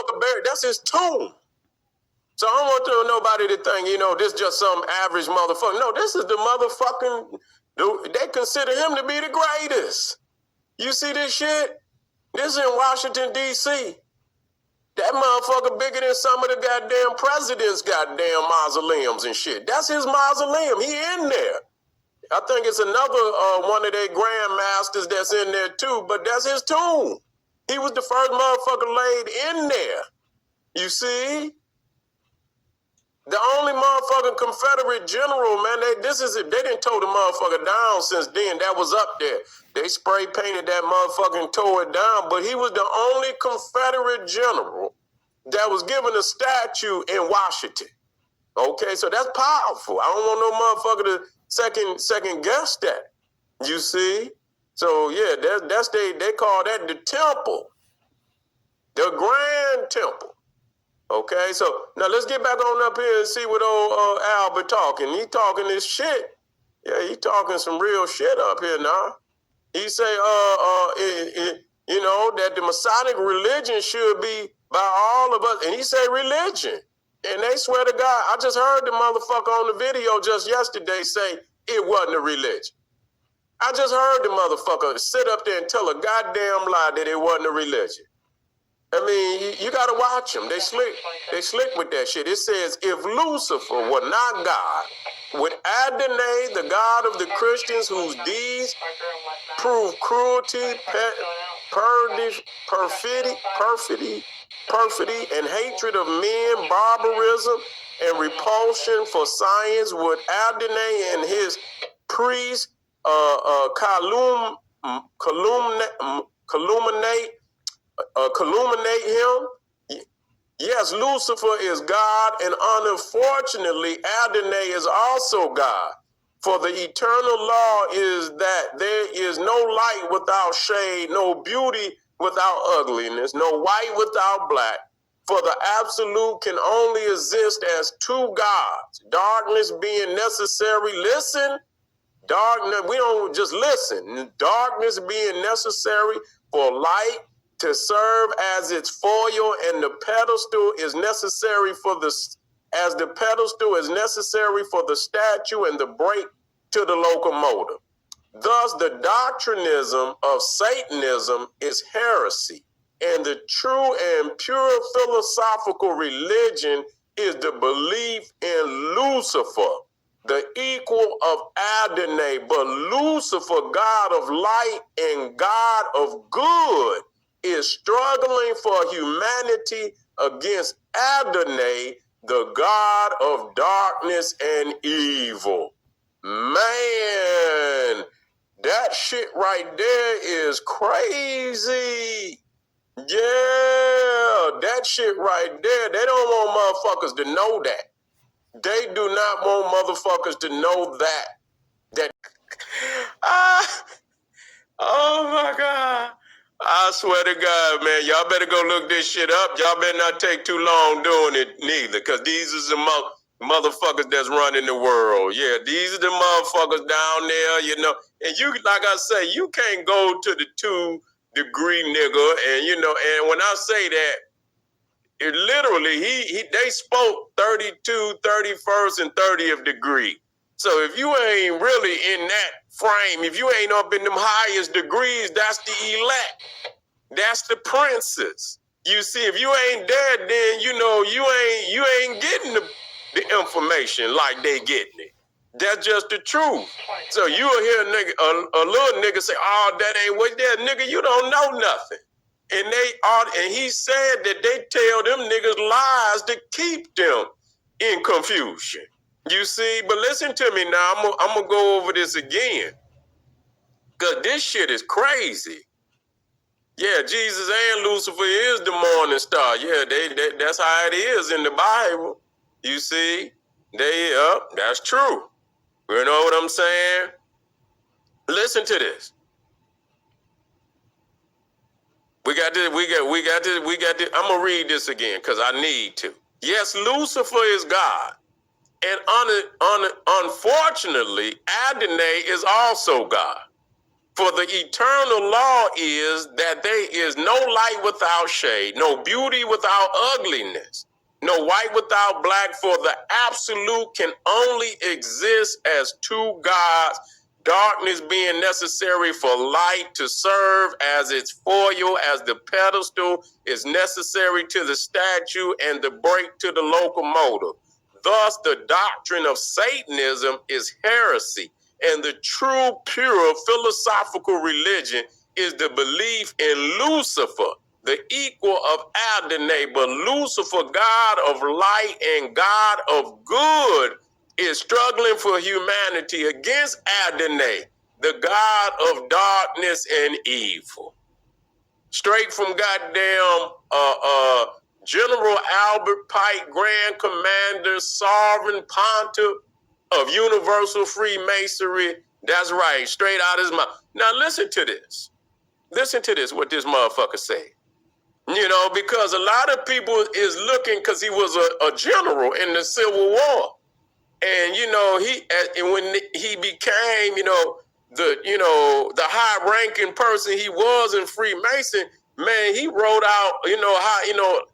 motherfucker buried. That's his tomb. So I don't want nobody to think, this just some average motherfucker. No, this is the motherfucking, they consider him to be the greatest. You see this shit? This is in Washington, D.C. That motherfucker bigger than some of the goddamn president's goddamn mausoleums and shit. That's his mausoleum. He in there. I think it's another one of their grandmasters that's in there too, but that's his tomb. He was the first motherfucker laid in there. You see? The only motherfucking Confederate general, man, they didn't tow the motherfucker down since then. That was up there. They spray painted that motherfucking tore it down, but he was the only Confederate general that was given a statue in Washington. Okay, so that's powerful. I don't want no motherfucker to second guess that. You see? So yeah, they call that the temple. The Grand Temple. Okay, so now let's get back on up here and see what old Albert talking. He talking this shit. Yeah, he talking some real shit up here now. He say, that the Masonic religion should be by all of us. And he say religion. And they swear to God, I just heard the motherfucker on the video just yesterday say it wasn't a religion. I just heard the motherfucker sit up there and tell a goddamn lie that it wasn't a religion. I mean, you got to watch them. They slick with that shit. It says, if Lucifer were not God, would Adonai, the God of the Christians, whose deeds prove cruelty, perfidy, and hatred of men, barbarism, and repulsion for science, would Adonai and his priests calumniate him? Yes, Lucifer is God, and unfortunately, Adonai is also God. For the eternal law is that there is no light without shade, no beauty without ugliness, no white without black. For the absolute can only exist as two gods, darkness being necessary. Listen, darkness, we don't just listen. Darkness being necessary for light to serve as its foil, and the pedestal is necessary for the statue and the brake to the locomotive. Thus, the doctrinism of Satanism is heresy, and the true and pure philosophical religion is the belief in Lucifer, the equal of Adonai, but Lucifer, God of light and God of good, is struggling for humanity against Adonai, the God of darkness and evil. Man, that shit right there is crazy. Yeah, that shit right there. They don't want motherfuckers to know that. They do not want motherfuckers to know that. Oh my God. I swear to God, man, y'all better go look this shit up. Y'all better not take too long doing it neither, because these are the motherfuckers that's running the world. Yeah, these are the motherfuckers down there, And you, like I say, you can't go to the 2-degree nigga, and and when I say that, it literally, they spoke 32, 31st, and 30th degree. So if you ain't really in that frame, if you ain't up in them highest degrees, that's the elect. That's the princes. You see, if you ain't there, then you ain't getting the information like they getting it. That's just the truth. So you'll hear a little nigga say, "Oh, that ain't what that nigga. You don't know nothing." And he said that they tell them niggas lies to keep them in confusion. You see, but listen to me now. I'm gonna go over this again, cause this shit is crazy. Yeah, Jesus and Lucifer is the morning star. Yeah, that's how it is in the Bible. You see, that's true. You know what I'm saying? Listen to this. We got this. I'm gonna read this again because I need to. Yes, Lucifer is God. And unfortunately, Adonai is also God. For the eternal law is that there is no light without shade, no beauty without ugliness, no white without black, for the absolute can only exist as two gods, darkness being necessary for light to serve as its foil, as the pedestal is necessary to the statue and the brake to the locomotive. Thus, the doctrine of Satanism is heresy, and the true, pure philosophical religion is the belief in Lucifer, the equal of Adonai. But Lucifer, God of light and God of good, is struggling for humanity against Adonai, the God of darkness and evil. Straight from goddamn General Albert Pike, Grand Commander, Sovereign Pontiff of Universal Freemasonry. That's right, straight out his mouth. Now listen to this. Listen to this, what this motherfucker said. You know, because a lot of people is looking, because he was a general in the Civil War. And, you know, when he became, the high-ranking person he was in Freemason, man, he wrote out,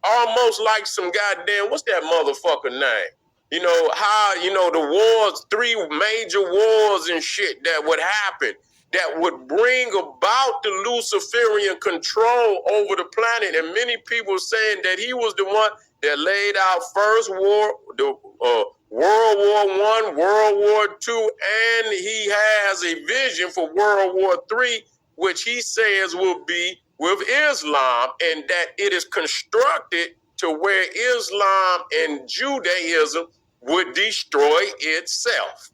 almost like some goddamn, what's that motherfucker name? You know, how, the wars, 3 major wars and shit that would happen that would bring about the Luciferian control over the planet. And many people saying that he was the one that laid out first war, World War I, World War II, and he has a vision for World War III, which he says will be with Islam, and that it is constructed to where Islam and Judaism would destroy itself.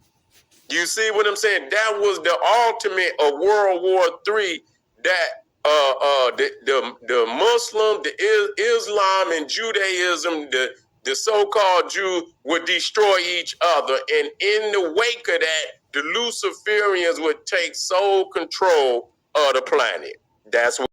You see what I'm saying? That was the ultimate of World War III, that the Muslim, the Islam and Judaism, the so-called Jews would destroy each other. And in the wake of that, the Luciferians would take sole control of the planet. That's what